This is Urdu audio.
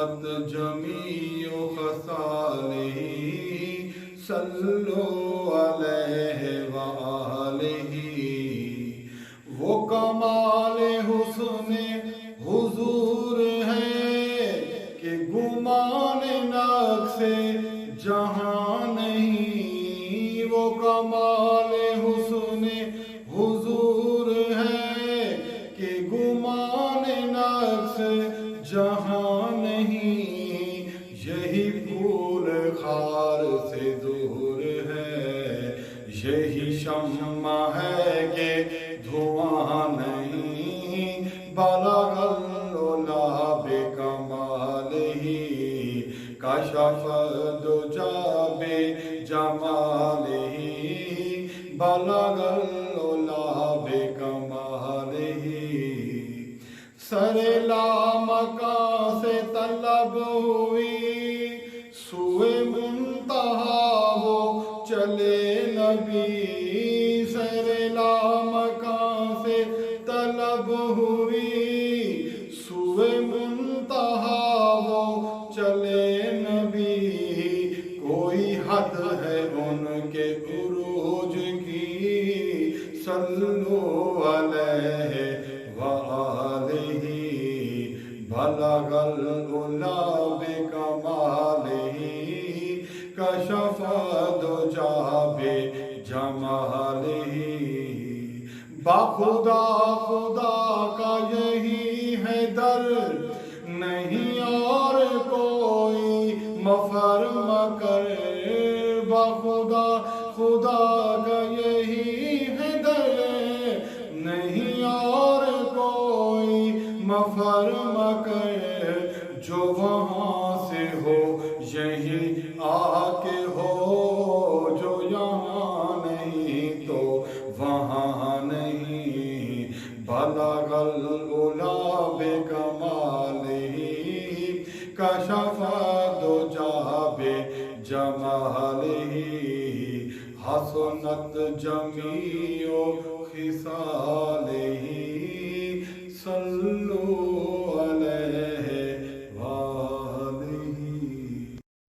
حسنت جمیع خصالہ صلو علیہ وآلہ وہ کمال حسن حضور ہے کہ گمان نقص جہاں نہیں وہ کمال حسن حضور ہے کہ گمان نقص جہاں نہیں یہی پھول خار سے دور ہے یہی شمع ہے کہ دھواں نہیں بلغ العلا بکمالہ کشف الدجی بجمالہ بلغ العلا بکمالہ سر لامکان سے طلب ہوئی سوئے منتہا وہ چلے نبی سر لامکان سے طلب ہوئی سوئے منتہا وہ چلے نبی کوئی حد ہے ان کے عروج کی صلو علیہ وآلہ بلغ العلا بکمالہ کشف الدجی بجمالہ بخدا خدا کا یہی ہے در نہیں اور کوئی مفر مکر بخدا خدا کا یہی ہے در نہیں اور کوئی مفر مکر جو وہاں سے ہو یہی آ کے ہو جو یہاں نہیں تو وہاں نہیں بلغ العلا بکمالہ کشف الدجی بجمالہ حسنت جمیع خصالہ صلو